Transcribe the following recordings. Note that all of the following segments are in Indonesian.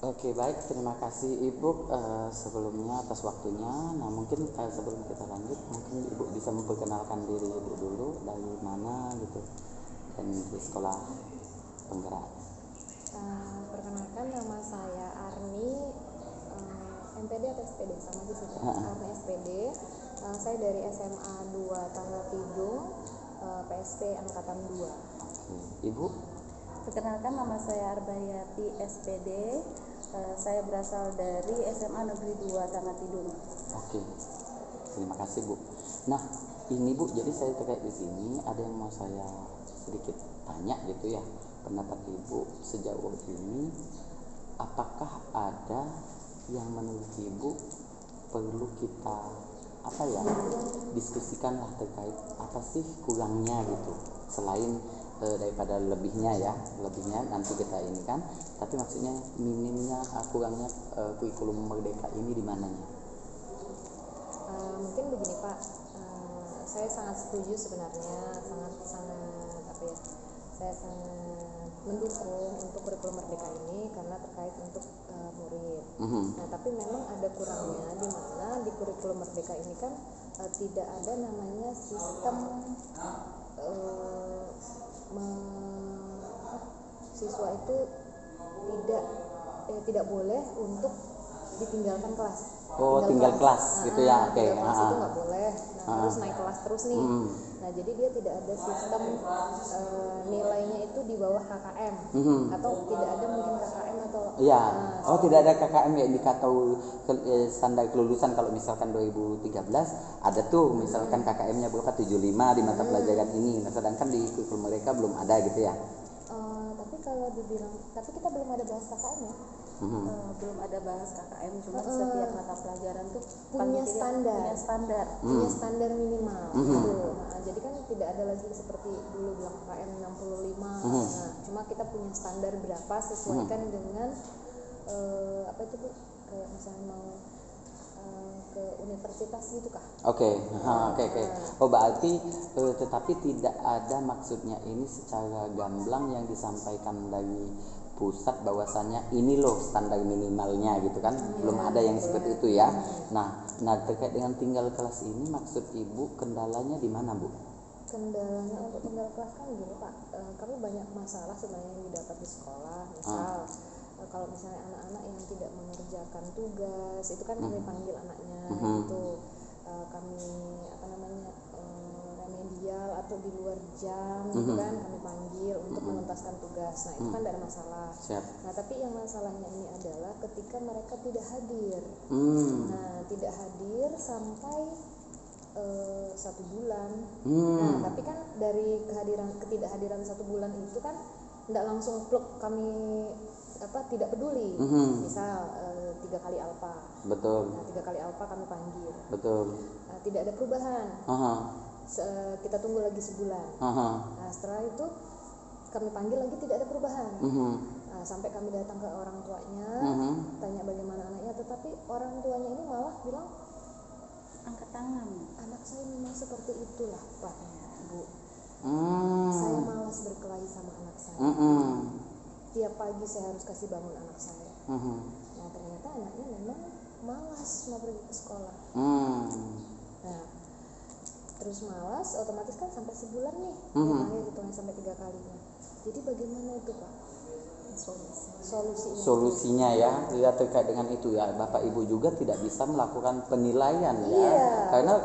Oke, baik, terima kasih Ibu sebelumnya atas waktunya. Nah, mungkin sebelum kita lanjut, mungkin Ibu bisa memperkenalkan diri Ibu dulu, dari mana gitu, dan di sekolah penggerak. Perkenalkan, nama saya Arni, MPD atau SPD sama di situ. Arni SPD. Saya dari SMA 2 Tangga Tidung, PSP angkatan 2. Oke, Ibu. Perkenalkan, nama saya Arbayati SPD. Saya berasal dari SMA Negeri 2 Tangga Tidung. Oke, terima kasih Bu. Nah, ini Bu, jadi saya terkait di sini ada yang mau saya sedikit tanya gitu ya, pendapat Ibu sejauh ini, apakah ada yang menurut Ibu perlu kita diskusikan lah terkait apa sih kurangnya gitu, selain daripada lebihnya nanti kita ini kan, tapi maksudnya minimnya kurangnya kurikulum merdeka ini di mananya? Mungkin begini Pak, saya sangat setuju sebenarnya, sangat saya sangat mendukung untuk kurikulum merdeka ini karena terkait untuk murid. Nah, tapi memang ada kurangnya di mana di kurikulum merdeka ini kan tidak ada namanya sistem siswa itu tidak boleh untuk ditinggalkan kelas. Tinggal kelas gitu ya. Oke. Tinggal kelas itu nggak boleh. Harus naik kelas terus nih. Nah, jadi dia tidak ada sistem nilainya itu di bawah KKM atau tidak ada mungkin KKM atau tidak ada KKM ya, indikator standar kelulusan. Kalau misalkan 2013 ada tuh misalkan KKM-nya berapa, 75 di mata pelajaran ini. Nah, sedangkan di kurikulum mereka belum ada gitu ya. Tapi kita belum ada bahas KKM ya. Belum ada bahas KKM, cuma setiap mata pelajaran tuh punya standar minimal gitu. Nah, jadi kan tidak ada lagi seperti dulu bilang KKM 65. Nah, cuma kita punya standar berapa sesuaikan dengan kayak misalnya mau ke universitas gitu kah? Oke. Oh, berarti tetapi tidak ada maksudnya ini secara gamblang yang disampaikan dari pusat bahwasannya ini loh standar minimalnya gitu kan. Belum ada yang seperti itu ya. Nah terkait dengan tinggal kelas ini, maksud Ibu kendalanya di mana, Bu? Kendalanya untuk tinggal kelas kan gini Pak, kami banyak masalah sebenarnya yang didapat di sekolah. Misal kalau misalnya anak-anak yang tidak mengerjakan tugas itu kan kami panggil anaknya gitu, kami remedial atau di luar jam gitu kan kami panggil untuk menuntaskan tugas. Nah, itu kan tidak ada masalah. Nah, tapi yang masalahnya ini adalah ketika mereka tidak hadir. Nah, tidak hadir sampai 1 bulan. Nah, tapi kan dari ketidakhadiran 1 bulan itu kan tidak langsung pluk kami tidak peduli. Misal 3 kali alfa. Betul. Nah, 3 kali alfa kami panggil. Betul. Tidak ada perubahan. Kita tunggu lagi sebulan. Nah, setelah itu kami panggil lagi, tidak ada perubahan. Nah, sampai kami datang ke orang tuanya, tanya bagaimana anaknya, tetapi orang tuanya ini malah bilang angkat tangan. Anak saya memang seperti itulah Pak, Bu. Saya malas berkelahi sama anak saya. Tiap pagi saya harus kasih bangun anak saya. Nah, ternyata anaknya memang malas mau pergi ke sekolah. Nah, terus malas, otomatis kan sampai sebulan nih, hitungnya sampai 3 kalinya. Jadi bagaimana itu Pak? Solusinya ya terkait dengan itu ya, Bapak Ibu juga tidak bisa melakukan penilaian ya, karena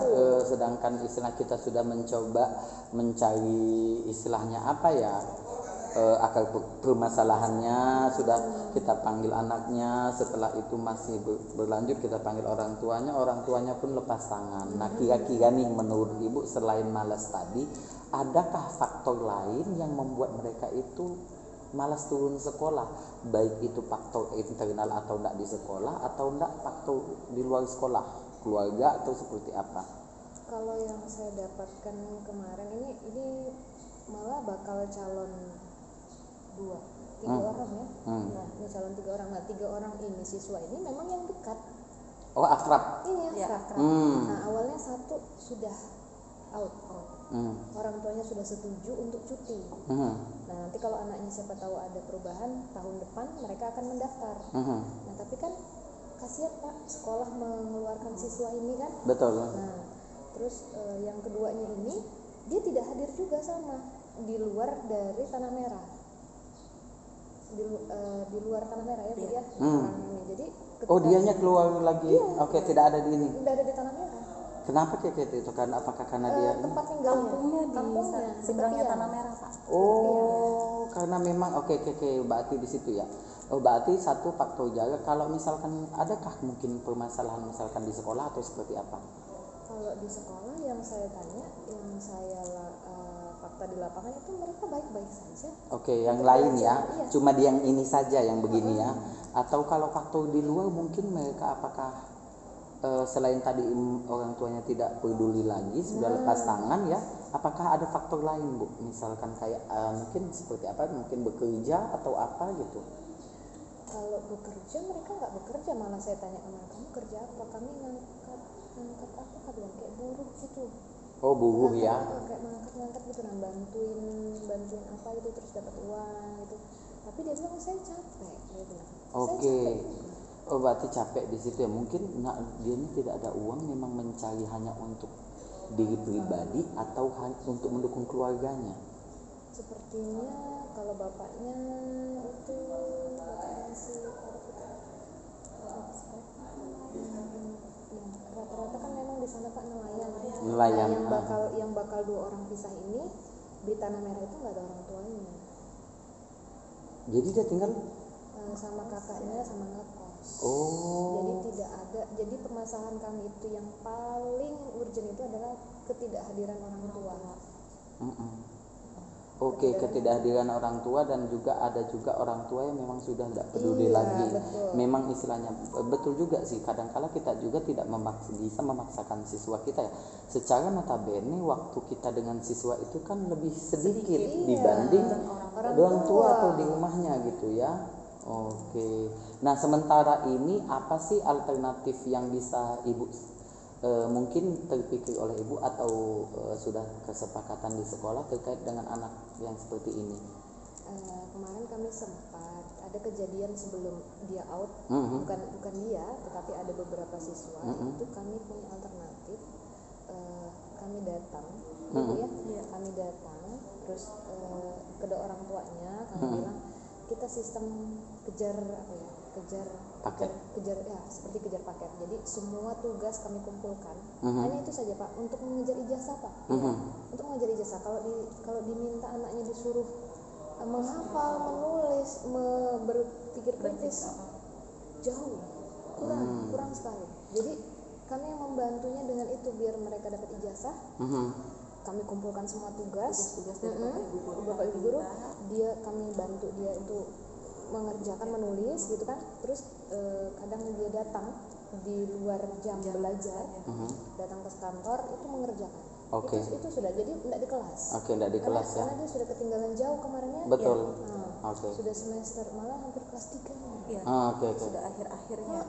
sedangkan istilah kita sudah mencoba mencari istilahnya akar permasalahannya, sudah kita panggil anaknya, setelah itu masih berlanjut kita panggil orang tuanya pun lepas tangan. Nah, kira-kira nih menurut Ibu, selain malas tadi, adakah faktor lain yang membuat mereka itu malas turun sekolah, baik itu faktor internal atau enggak di sekolah, atau enggak faktor di luar sekolah, keluarga atau seperti apa? Kalau yang saya dapatkan kemarin ini malah bakal calon 3 orang ya. Nah, ini calon 3 orang. Nah, 3 orang ini siswa ini memang yang dekat. Oh, akrab. Ini akrab. Nah, awalnya 1 sudah out. Orang tuanya sudah setuju untuk cuti. Nah nanti kalau anaknya siapa tahu ada perubahan tahun depan mereka akan mendaftar. Nah tapi kan kasihan Pak, sekolah mengeluarkan siswa ini kan. Betul. Nah terus yang keduanya ini dia tidak hadir juga sama di luar dari Tanah Merah. Di luar Tanah Merah ya Bu ya. Jadi dianya keluar lagi. Oke, tidak ada di ini. Tidak ada di Tanah Merah. Kenapa kayak gitu? Apakah karena dia tempat tinggalnya kampungnya di seberangnya Tanah Merah Pak. Karena memang oke, berarti di situ ya. Berarti satu faktor jaga. Kalau misalkan adakah mungkin permasalahan misalkan di sekolah atau seperti apa? Kalau di sekolah yang saya tanya, yang saya fakta di lapangan itu mereka baik-baik saja. Oke, yang lain ya. Iya. Cuma di yang ini saja yang begini ya. Atau kalau faktor di luar mungkin mereka apakah selain tadi orang tuanya tidak peduli lagi sudah lepas tangan ya, apakah ada faktor lain Bu? Misalkan kayak mungkin seperti apa? Mungkin bekerja atau apa gitu? Kalau bekerja mereka nggak bekerja, malah saya tanya ke mereka kamu kerja apa? Kami ngangkat apa bilang kayak buruh gitu. Oh buruh ya? Kayak ngangkat gitu, nah bantuin apa gitu terus dapat uang gitu. Tapi dia bilang saya capek, dia bilang. Oke. Berarti capek di situ ya. Mungkin dia ini tidak ada uang, memang mencari hanya untuk diri pribadi atau untuk mendukung keluarganya. Sepertinya kalau bapaknya itu si rata-rata kan memang di sana Pak nelayan. Yang bakal 2 orang pisah ini di Tanah Merah itu nggak ada orang tuanya. Jadi dia tinggal sama kakaknya sama ngekos. Jadi tidak ada. Jadi permasalahan kami itu yang paling urgent itu adalah ketidakhadiran orang tua. Oke, ketidakhadiran orang tua dan juga ada juga orang tua yang memang sudah tidak peduli lagi. Betul. Memang istilahnya betul juga sih. Kadang-kala kita juga tidak bisa memaksakan siswa kita ya. Secara notabene waktu kita dengan siswa itu kan lebih sedikit dibanding orang tua atau di rumahnya gitu ya. Oke. Nah, sementara ini apa sih alternatif yang bisa Ibu mungkin terpikir oleh Ibu atau sudah kesepakatan di sekolah terkait dengan anak yang seperti ini? Kemarin kami sempat ada kejadian sebelum dia out, bukan dia, tetapi ada beberapa siswa itu kami punya alternatif. Kami datang, kami datang, terus kedua orang tuanya kami bilang kita sistem kejar paket. Seperti kejar paket. Jadi semua tugas kami kumpulkan. Hanya itu saja Pak, untuk mengejar ijazah Pak. Untuk mengejar ijazah. Kalau diminta anaknya disuruh menghafal, menulis, berpikir kritis, jauh kurang sekali. Jadi kami yang membantunya dengan itu biar mereka dapat ijazah. Kami kumpulkan semua tugas dari Bapak Ibu guru, kami bantu dia itu mengerjakan, menulis gitu kan. Terus kadang dia datang di luar jam belajar, datang ke kantor itu mengerjakan. Itu sudah, jadi tidak di kelas. Tidak di kelas ya. Karena dia sudah ketinggalan jauh kemarinnya. Betul. Sudah semester, malah hampir kelas 3. Sudah akhir-akhirnya.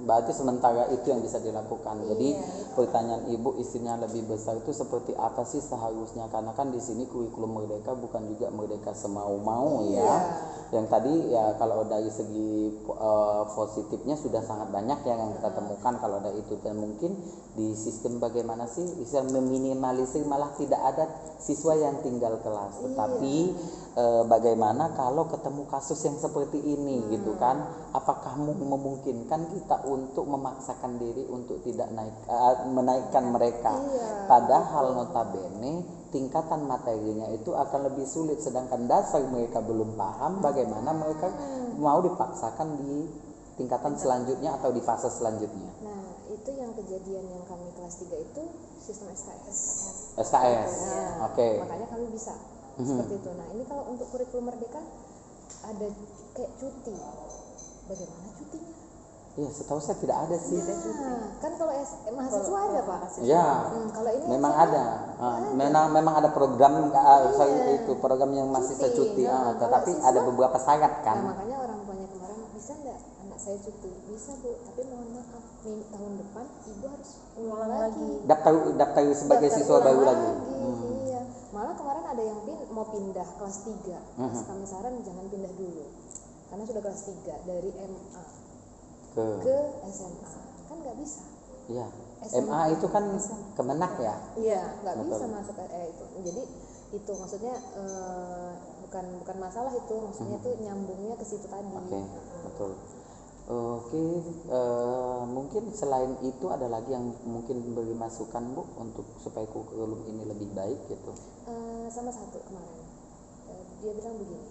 Berarti sementara itu yang bisa dilakukan. Jadi pertanyaan Ibu isinya lebih besar itu seperti apa sih seharusnya, karena kan di sini kurikulum merdeka bukan juga merdeka semau-mau ya. Yang tadi ya kalau dari segi positifnya sudah sangat banyak yang kita temukan kalau ada itu, dan mungkin di sistem bagaimana sih bisa meminimalisir malah tidak ada siswa yang tinggal kelas. Tetapi bagaimana kalau ketemu kasus yang seperti ini gitu kan, apakah memungkinkan kita untuk memaksakan diri untuk tidak menaikkan mereka, padahal notabene tingkatan materinya itu akan lebih sulit, sedangkan dasar mereka belum paham, bagaimana mereka mau dipaksakan di tingkatan selanjutnya atau di fase selanjutnya. Nah itu yang kejadian yang kami kelas 3 itu sistem SKS. Makanya kami bisa seperti itu. Nah ini kalau untuk kurikulum merdeka ada kayak cuti, bagaimana cutinya? Iya, setahu saya tidak ada sih. Kan kalau mahasiswa ada Pak. Ya. Kalau ini memang ada. Memang ada program itu program yang mahasiswa cuti. Tetapi ada beberapa syarat kan. Nah, makanya orang tuanya kemarin bisa nggak anak saya cuti? Bisa Bu, tapi mohon maaf tahun depan ibu harus ulang lagi. Daftar sebagai siswa baru lagi. Iya, malah kemarin ada yang mau pindah kelas 3. Kami saran jangan pindah dulu, karena sudah kelas 3 dari MA ke SMA kan nggak bisa. Iya. MA itu kan Kemenak ya? Iya, nggak bisa masuk itu. Jadi itu maksudnya bukan masalah itu, maksudnya itu nyambungnya ke situ tadi. Oke, betul. Oke, mungkin selain itu ada lagi yang mungkin beri masukan Bu untuk supaya kurikulum ini lebih baik gitu. Sama satu kemarin dia bilang begini,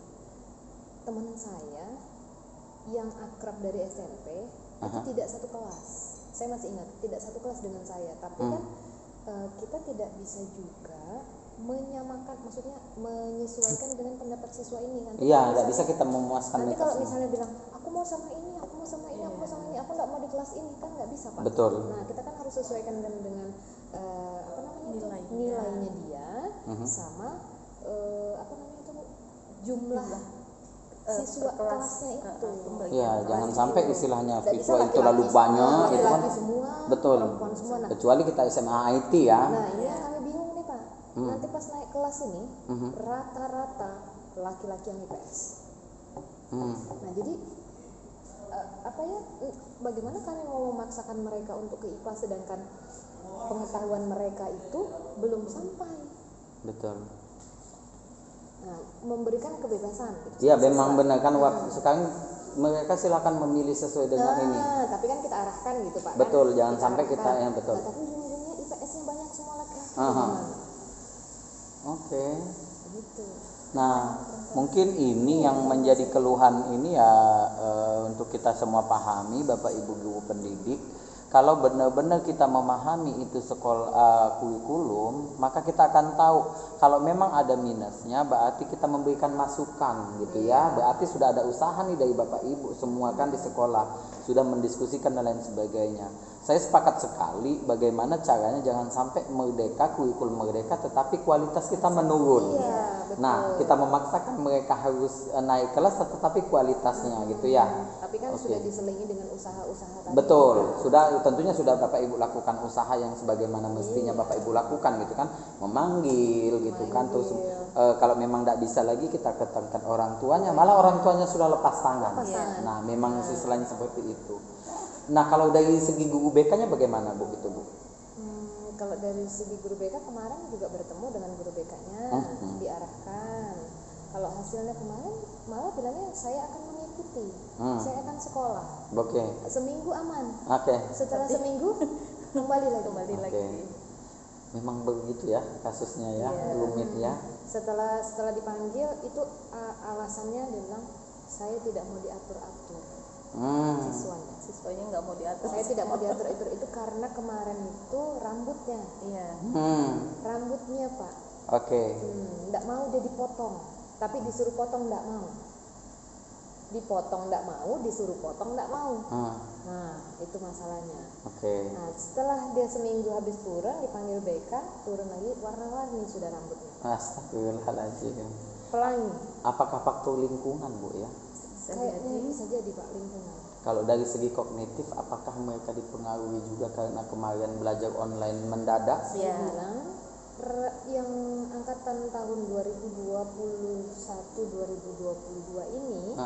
teman saya yang akrab dari SMP itu tidak satu kelas. Saya masih ingat, tidak satu kelas dengan saya, tapi kan kita tidak bisa juga menyamakan, maksudnya menyesuaikan dengan pendapat siswa ini. Iya, nggak bisa kita memuaskan. Nanti kalau misalnya bilang, aku mau sama ini, aku mau sama ini, aku mau sama ini, aku nggak mau di kelas ini, kan nggak bisa Pak. Betul. Nah kita kan harus sesuaikan dengan nilainya dia sama jumlah siswa kelasnya itu. Ya, jangan sampai istilahnya siswa itu lalu banyak itu kan. Semua, betul. Semua. Nah, kecuali kita SMA IT ya. Nah, ini yang kami bingung nih Pak. Nanti pas naik kelas ini rata-rata laki-laki yang IPS. Nah, jadi bagaimana kami mau memaksakan mereka untuk ke IPA sedangkan pengetahuan mereka itu belum sampai. Betul. Nah, memberikan kebebasan gitu. Iya, memang benar kan waktu sekarang mereka silakan memilih sesuai dengan ini. Tapi kan kita arahkan gitu Pak. Betul, kan? jangan sampai kita yang betul. Nah, tapi ujung-ujungnya IPS-nya banyak semua laki-laki. Oke. Gitu. Nah, mungkin ini yang menjadi keluhan ini ya untuk kita semua pahami, Bapak Ibu guru pendidik. Kalau benar-benar kita memahami itu sekolah kurikulum, maka kita akan tahu kalau memang ada minusnya, berarti kita memberikan masukan gitu ya. Berarti sudah ada usaha nih dari Bapak Ibu semua kan di sekolah, sudah mendiskusikan dan lain sebagainya. Saya sepakat sekali bagaimana caranya jangan sampai merdeka, kurikulum merdeka tetapi kualitas kita menurun. Nah, kita memaksakan mereka harus naik kelas tetapi kualitasnya gitu ya. Tapi kan sudah diselingi dengan usaha-usaha tadi. Betul, tentunya sudah Bapak Ibu lakukan usaha yang sebagaimana mestinya Bapak Ibu lakukan gitu kan, memanggil gitu kan, terus kalau memang tidak bisa lagi kita ketekan orang tuanya, malah orang tuanya sudah lepas tangan. Nah, memang selain seperti itu. Nah, kalau dari segi guru BK-nya bagaimana Bu itu Bu? Kalau dari segi guru BK kemarin juga bertemu dengan guru BK-nya, diarahkan. Kalau hasilnya kemarin malah bilangnya saya akan mengikuti, saya akan sekolah. Oke. Seminggu aman. Oke. Setelah seminggu kembali lagi. Memang begitu ya kasusnya ya, rumit ya. Setelah dipanggil itu alasannya dia bilang saya tidak mau diatur-atur. Siswanya nggak mau diatur. Saya tidak mau diatur itu karena kemarin itu rambutnya. Iya. Rambutnya Pak. Oke. Nggak mau dia dipotong, tapi disuruh potong nggak mau. Dipotong nggak mau, disuruh potong nggak mau. Nah itu masalahnya. Oke. Nah setelah dia seminggu habis turun dipanggil BK, turun lagi warna-warni sudah rambutnya. Astagfirullahaladzim. Pelangi. Apakah faktor lingkungan Bu ya? Kayaknya bisa jadi Pak, lingkungan. Kalau dari segi kognitif, apakah mereka dipengaruhi juga karena kemarin belajar online mendadak? Saya bilang yang angkatan tahun 2021-2022 ini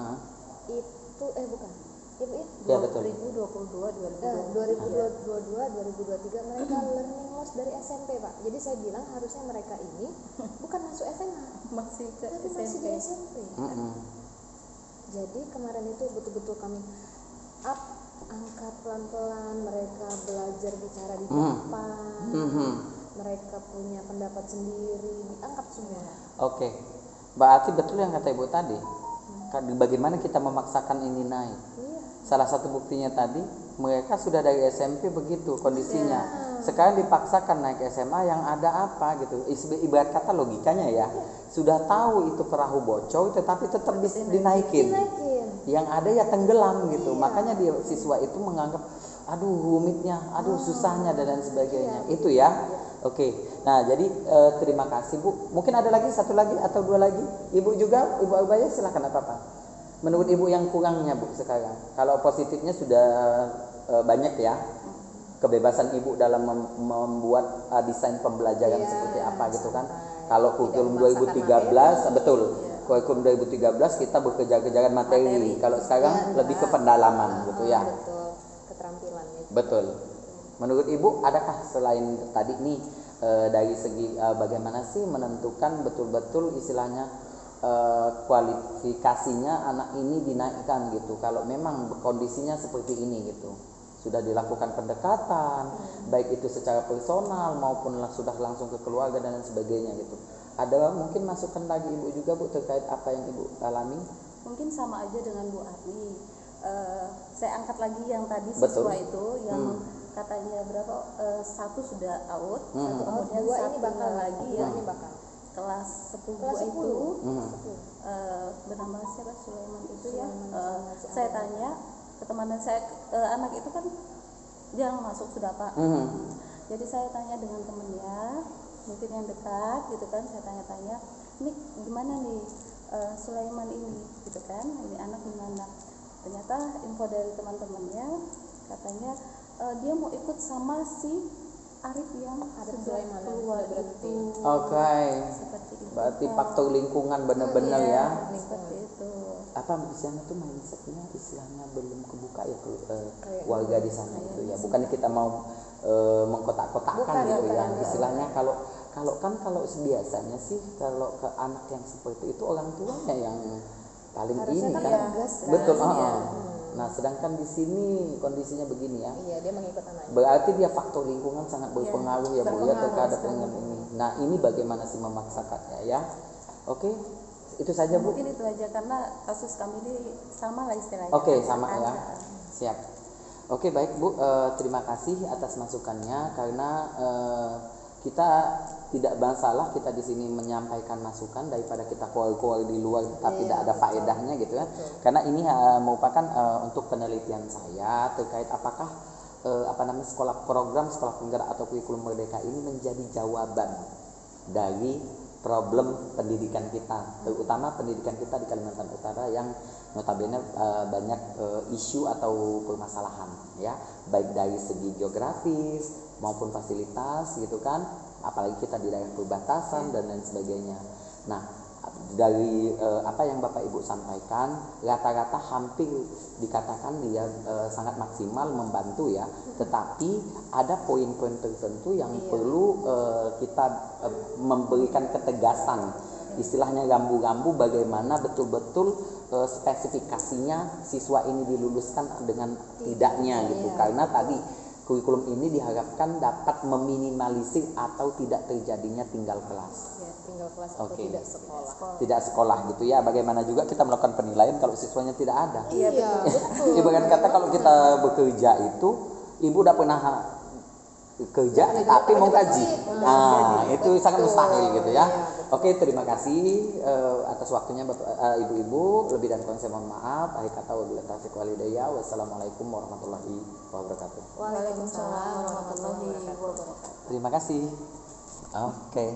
itu bukan. Ya betul. 2022-2023 mereka learning loss dari SMP Pak. Jadi saya bilang harusnya mereka ini bukan masuk SMA, masih di SMP. Jadi kemarin itu betul-betul kami angkat pelan-pelan, mereka belajar bicara di depan, mereka punya pendapat sendiri, diangkat semua. Oke, berarti betul yang kata Ibu tadi, bagaimana kita memaksakan ini naik. Salah satu buktinya tadi, mereka sudah dari SMP begitu kondisinya. Sekarang dipaksakan naik SMA yang ada apa gitu. Ibarat kata logikanya ya, sudah tahu itu perahu bocor tetapi tetap dinaikin. Yang ada ya tenggelam gitu. Makanya siswa itu menganggap aduh rumitnya, aduh susahnya dan lain sebagainya. Itu ya. Oke. Nah, jadi terima kasih Bu. Mungkin ada lagi satu lagi atau dua lagi. Ibu juga, Ibu Albaya silakan apa-apa. Menurut Ibu yang kurangnya Bu sekarang? Kalau positifnya sudah banyak ya. Kebebasan Ibu dalam membuat desain pembelajaran seperti apa gitu kan. Kalau kurikulum 2013 betul. Kurikulum 2013 kita bekerja-kerjaan materi. Kalau sekarang lebih ke pendalaman gitu ya. Betul. Keterampilannya. Betul. Menurut Ibu adakah selain tadi nih dari segi bagaimana sih menentukan betul-betul istilahnya kualifikasinya anak ini dinaikkan gitu kalau memang kondisinya seperti ini gitu, sudah dilakukan pendekatan baik itu secara personal maupun sudah langsung ke keluarga dan sebagainya gitu. Ada mungkin masukan lagi Ibu juga Bu terkait apa yang Ibu alami? Mungkin sama aja dengan Bu Arni. Saya angkat lagi yang tadi siswa itu yang katanya berapa, satu sudah out, satu kemudian satu bakal lagi yang kelas 10 itu bernama siapa, Sulaiman itu ya. Saya tanya ke teman saya, anak itu kan jarang masuk sudah Pak. Jadi saya tanya dengan temennya, mungkin yang dekat gitu kan, saya tanya-tanya, ini gimana nih Sulaiman ini gitu kan, ini anak gimana? Ternyata info dari teman-temannya katanya dia mau ikut sama si Arif yang sudah keluar itu. Oke. Seperti itu. Berarti faktor lingkungan benar-benar ya. Seperti itu. Apa di sana tuh mindsetnya istilahnya belum kebuka ya ke warga di sana itu ya. Bukan kita mau mengkotak-kotakan gitu ya. Istilahnya kalau biasanya sih kalau ke anak yang seperti itu orang tuanya yang paling ini kan. Betul. Nah, sedangkan di sini kondisinya begini ya. Iya, dia mengikut anaknya. Berarti dia faktor lingkungan sangat berpengaruh ya Bu ya terhadap dengan ini. Nah, ini bagaimana sih memaksakannya ya? Oke. Itu saja Bu. Mungkin itu aja karena kasus kami ini sama lah istilahnya. Oke, sama ya. Siap. Oke, baik Bu, terima kasih atas masukannya karena kita tidak masalah kita di sini menyampaikan masukan daripada kita keluar di luar tapi tidak ada faedahnya gitu ya. Karena ini merupakan untuk penelitian saya terkait apakah program sekolah penggerak atau kurikulum merdeka ini menjadi jawaban dari problem pendidikan kita, terutama pendidikan kita di Kalimantan Utara yang notabene banyak isu atau permasalahan ya, baik dari segi geografis maupun fasilitas gitu kan, apalagi kita di daerah perbatasan dan lain sebagainya. Nah, dari apa yang Bapak Ibu sampaikan, rata-rata hampir dikatakan dia sangat maksimal membantu ya, tetapi ada poin-poin tertentu yang perlu kita memberikan ketegasan, istilahnya rambu-rambu bagaimana betul-betul spesifikasinya siswa ini diluluskan dengan tidaknya gitu, karena tadi kurikulum ini diharapkan dapat meminimalisir atau tidak terjadinya tinggal kelas. Ya, tinggal kelas atau tidak sekolah. Tidak sekolah gitu ya. Bagaimana juga kita melakukan penilaian kalau siswanya tidak ada. Iya, betul. Ibarat kata kalau kita bekerja itu, Ibu udah pernah kerja tapi mau gaji. Nah, itu sangat mustahil gitu ya. Oke, terima kasih atas waktunya Bapak Ibu-ibu. Lebih dan kurang saya mohon maaf. Akhir kata wabillahi taufiq wal hidayah. Wassalamualaikum warahmatullahi wabarakatuh. Waalaikumsalam warahmatullahi wabarakatuh. Terima kasih. Oke.